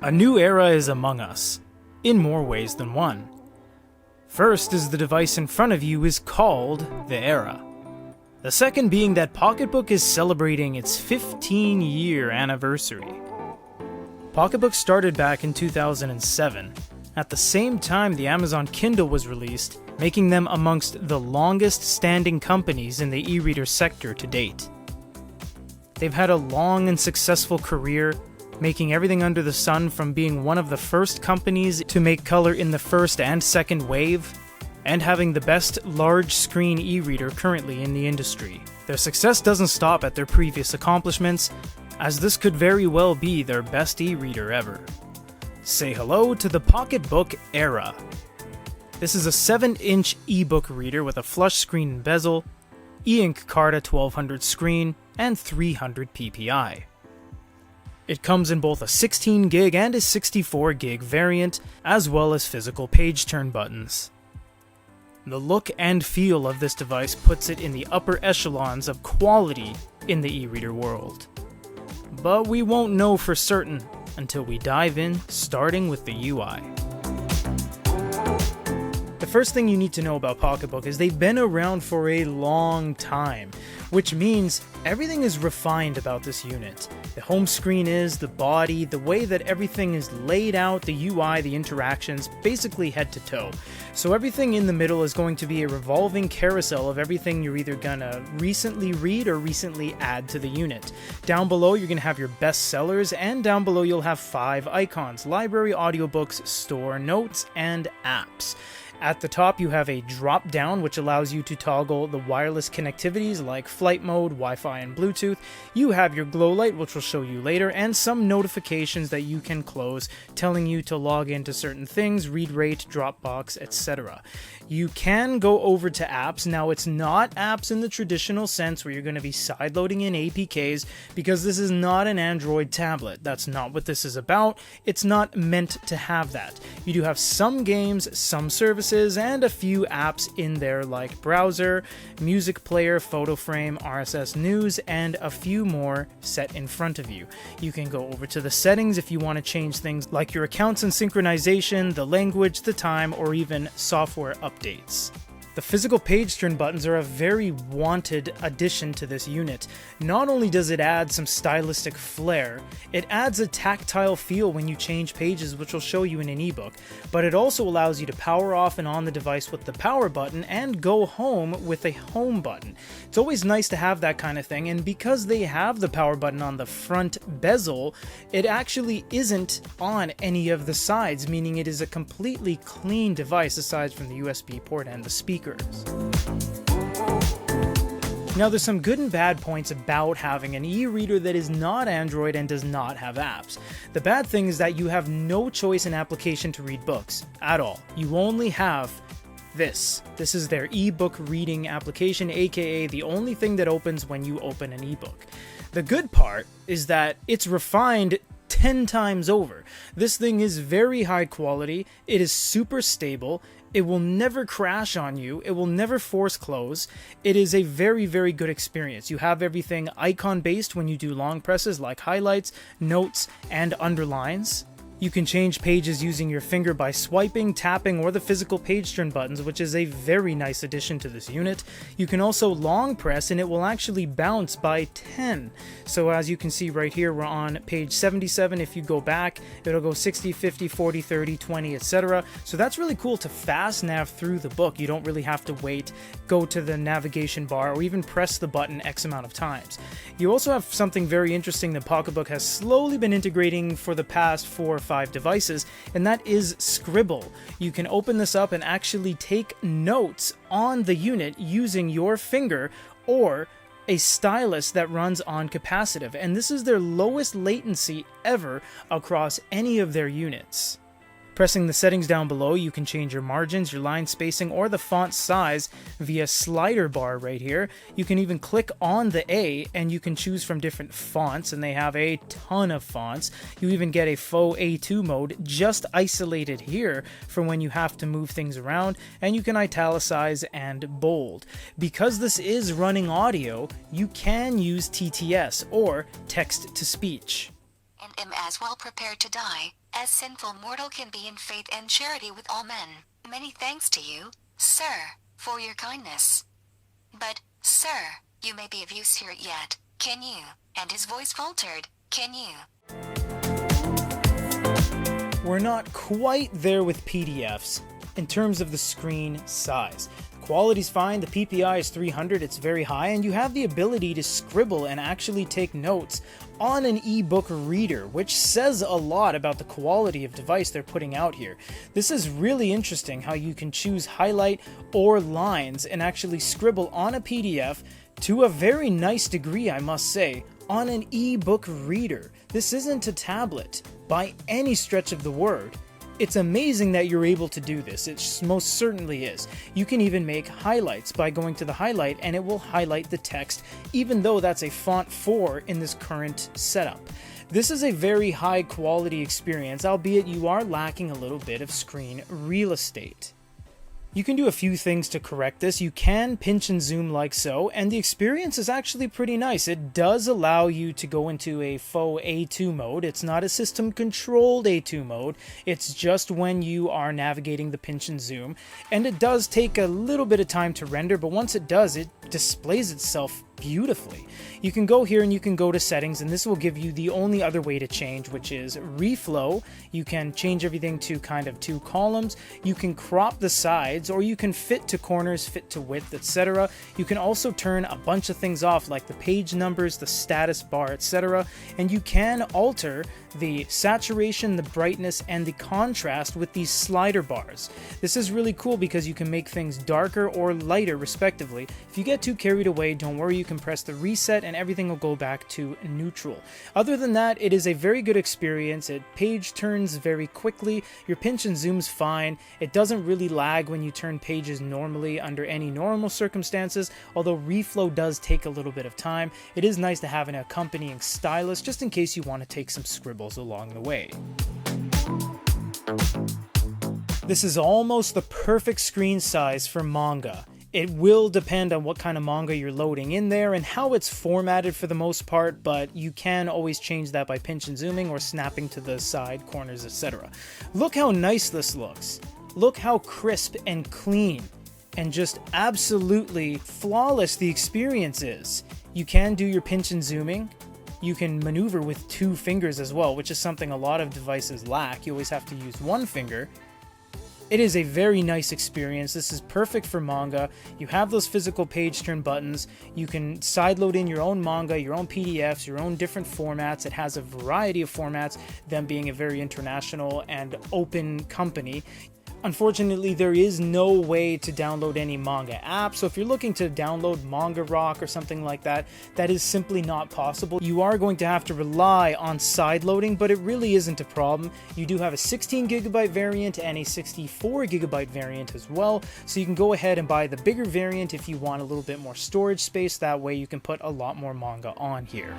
A new era is among us, in more ways than one. First is the device in front of you is called the Era. The second being that Pocketbook is celebrating its 15-year anniversary. Pocketbook started back in 2007, at the same time the Amazon Kindle was released, making them amongst the longest standing companies in the e-reader sector to date. They've had a long and successful career, making everything under the sun from being one of the first companies to make color in the first and second wave, and having the best large screen e-reader currently in the industry. Their success doesn't stop at their previous accomplishments, as this could very well be their best e-reader ever. Say hello to the Pocketbook Era. This is a 7-inch ebook reader with a flush screen bezel, e-ink Carta 1200 screen, and 300 ppi. It comes in both a 16 gig and a 64 gig variant, as well as physical page turn buttons. The look and feel of this device puts it in the upper echelons of quality in the e-reader world. But we won't know for certain until we dive in, starting with the UI. The first thing you need to know about Pocketbook is they've been around for a long time, which means everything is refined about this unit. The home screen is, the body, the way that everything is laid out, the UI, the interactions, basically head to toe. So everything in the middle is going to be a revolving carousel of everything you're either gonna recently read or recently add to the unit. Down below you're gonna have your best sellers, and down below you'll have 5 icons: library, audiobooks, store, notes, and apps. At the top you have a drop down which allows you to toggle the wireless connectivities like flight mode, Wi-Fi, and Bluetooth. You have your glow light, which we'll show you later, and some notifications that you can close telling you to log into certain things, read rate, Dropbox, etc. You can go over to apps. Now it's not apps in the traditional sense where you're going to be sideloading in APKs, because this is not an Android tablet. That's not what this is about. It's not meant to have that. You do have some games, some services, and a few apps in there like browser, music player, photo frame, RSS news, and a few more set in front of you. You can go over to the settings if you want to change things like your accounts and synchronization, the language, the time, or even software updates. The physical page turn buttons are a very wanted addition to this unit. Not only does it add some stylistic flair, it adds a tactile feel when you change pages, which will show you in an ebook, but it also allows you to power off and on the device with the power button and go home with a home button. It's always nice to have that kind of thing, and because they have the power button on the front bezel, it actually isn't on any of the sides, meaning it is a completely clean device aside from the USB port and the speaker. Now there's some good and bad points about having an e-reader that is not Android and does not have apps. The bad thing is that you have no choice in application to read books at all. You only have this. This is their ebook reading application, aka the only thing that opens when you open an ebook. The good part is that it's refined 10 times over. This thing is very high quality, it is super stable, it will never crash on you, it will never force close. It is a very, very good experience. You have everything icon based when you do long presses like highlights, notes, and underlines. You can change pages using your finger by swiping, tapping, or the physical page turn buttons, which is a very nice addition to this unit. You can also long press and it will actually bounce by 10. So as you can see right here, we're on page 77. If you go back, it'll go 60, 50, 40, 30, 20, etc. So that's really cool to fast nav through the book. You don't really have to wait, go to the navigation bar, or even press the button X amount of times. You also have something very interesting that Pocketbook has slowly been integrating for the past 4 or 5 devices, and that is Scribble. You can open this up and actually take notes on the unit using your finger or a stylus that runs on capacitive, and this is their lowest latency ever across any of their units. Pressing the settings down below, you can change your margins, your line spacing, or the font size via slider bar right here. You can even click on the A and you can choose from different fonts, and they have a ton of fonts. You even get a faux A2 mode just isolated here for when you have to move things around, and you can italicize and bold. Because this is running audio, you can use TTS or text to speech. An am as well prepared to die, as sinful mortal can be in faith and charity with all men. Many thanks to you, sir, for your kindness. But, sir, you may be of use here yet, can you? And his voice faltered, can you? We're not quite there with PDFs in terms of the screen size. The quality's fine, the PPI is 300, it's very high, and you have the ability to scribble and actually take notes on an ebook reader, which says a lot about the quality of device they're putting out here. This is really interesting how you can choose highlight or lines and actually scribble on a PDF to a very nice degree, I must say, on an ebook reader. This isn't a tablet by any stretch of the word. It's amazing that you're able to do this. It most certainly is. You can even make highlights by going to the highlight and it will highlight the text, even though that's a font 4 in this current setup. This is a very high quality experience, albeit you are lacking a little bit of screen real estate. You can do a few things to correct this. You can pinch and zoom like so, and the experience is actually pretty nice. It does allow you to go into a faux A2 mode. It's not a system-controlled A2 mode. It's just when you are navigating the pinch and zoom, and it does take a little bit of time to render, but once it does, it displays itself beautifully. You can go here and you can go to settings, and this will give you the only other way to change, which is reflow. You can change everything to kind of 2 columns. You can crop the sides, or you can fit to corners, fit to width, etc. You can also turn a bunch of things off, like the page numbers, the status bar, etc. And you can alter the saturation, the brightness, and the contrast with these slider bars. This is really cool because you can make things darker or lighter respectively. If you get too carried away, don't worry, you can press the reset and everything will go back to neutral. Other than that, it is a very good experience. It page turns very quickly, your pinch and zoom's fine, it doesn't really lag when you turn pages normally under any normal circumstances, although reflow does take a little bit of time. It is nice to have an accompanying stylus just in case you want to take some scribbles along the way. This is almost the perfect screen size for manga. It will depend on what kind of manga you're loading in there and how it's formatted for the most part, but you can always change that by pinch and zooming or snapping to the side corners, etc. Look how nice this looks. Look how crisp and clean and just absolutely flawless the experience is. You can do your pinch and zooming. You can maneuver with 2 fingers as well, which is something a lot of devices lack. You always have to use 1 finger. It is a very nice experience. This is perfect for manga. You have those physical page turn buttons. You can sideload in your own manga, your own PDFs, your own different formats. It has a variety of formats, them being a very international and open company. Unfortunately, there is no way to download any manga app, so if you're looking to download Manga Rock or something like that, that is simply not possible. You are going to have to rely on sideloading, but it really isn't a problem. You do have a 16GB variant and a 64GB variant as well, so you can go ahead and buy the bigger variant if you want a little bit more storage space. That way you can put a lot more manga on here.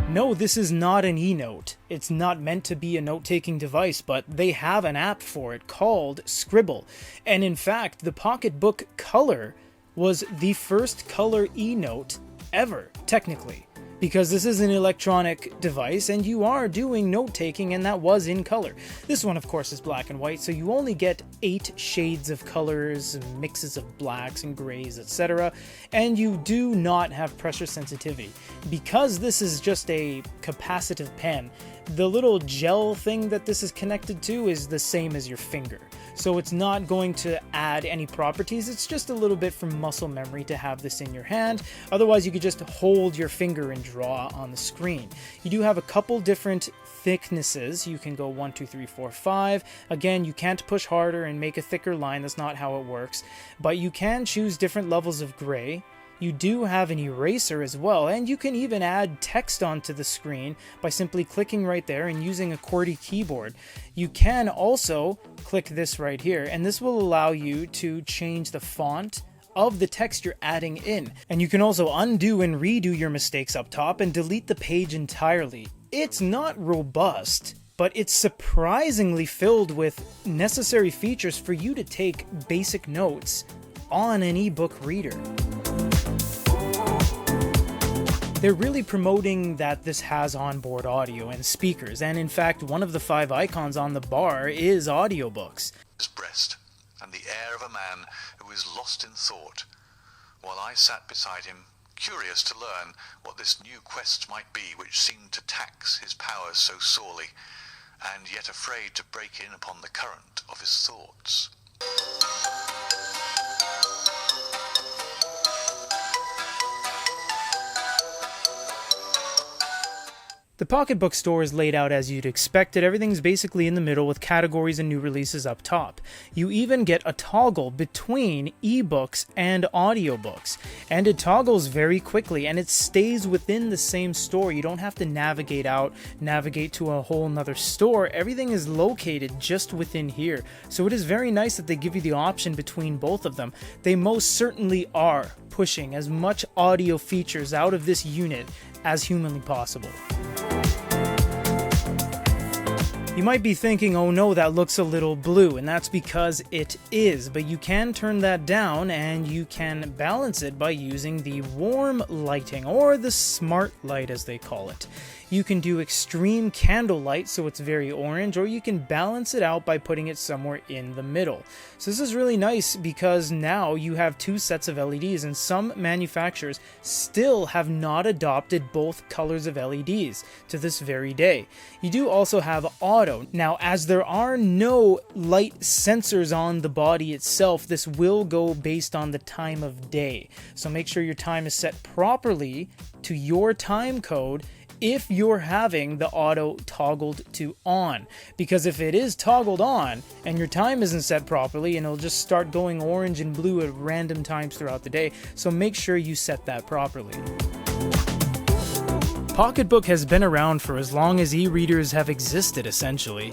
No, this is not an e-note. It's not meant to be a note-taking device, but they have an app for it called Scribble. And in fact, the Pocketbook Color was the first color e-note ever, technically. Because this is an electronic device and you are doing note-taking, and that was in color. This one, of course, is black and white, so you only get 8 shades of colors, mixes of blacks and grays, etc. And you do not have pressure sensitivity. Because this is just a capacitive pen, the little gel thing that this is connected to is the same as your finger. So it's not going to add any properties, it's just a little bit for muscle memory to have this in your hand. Otherwise, you could just hold your finger and draw on the screen. You do have a couple different thicknesses. You can go 1, 2, 3, 4, 5. Again, you can't push harder and make a thicker line, that's not how it works. But you can choose different levels of gray. You do have an eraser as well, and you can even add text onto the screen by simply clicking right there and using a QWERTY keyboard. You can also click this right here, and this will allow you to change the font of the text you're adding in. And you can also undo and redo your mistakes up top and delete the page entirely. It's not robust, but it's surprisingly filled with necessary features for you to take basic notes on an ebook reader. They're really promoting that this has onboard audio and speakers, and in fact, one of the 5 icons on the bar is audiobooks. His breast, and the air of a man who is lost in thought, while I sat beside him, curious to learn what this new quest might be which seemed to tax his powers so sorely, and yet afraid to break in upon the current of his thoughts. The Pocketbook store is laid out as you'd expect it. Everything's basically in the middle with categories and new releases up top. You even get a toggle between ebooks and audiobooks, and it toggles very quickly, and it stays within the same store. You don't have to navigate to a whole nother store. Everything is located just within here, so it is very nice that they give you the option between both of them. They most certainly are pushing as much audio features out of this unit as humanly possible. You might be thinking, oh no, that looks a little blue, and that's because it is, but you can turn that down and you can balance it by using the warm lighting, or the smart light as they call it. You can do extreme candlelight, so it's very orange, or you can balance it out by putting it somewhere in the middle. So this is really nice because now you have 2 sets of LEDs, and some manufacturers still have not adopted both colors of LEDs to this very day. You do also have auto. Now, as there are no light sensors on the body itself, this will go based on the time of day. So make sure your time is set properly to your time code if you're having the auto toggled to on, because if it is toggled on and your time isn't set properly, and it'll just start going orange and blue at random times throughout the day, so make sure you set that properly. Pocketbook has been around for as long as e-readers have existed, essentially.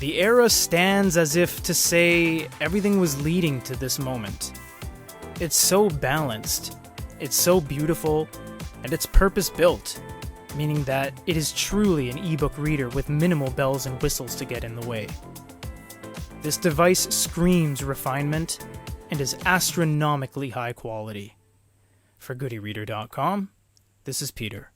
The era stands as if to say everything was leading to this moment. It's so balanced, it's so beautiful, and it's purpose-built, meaning that it is truly an ebook reader with minimal bells and whistles to get in the way. This device screams refinement and is astronomically high quality. For GoodyReader.com, this is Peter.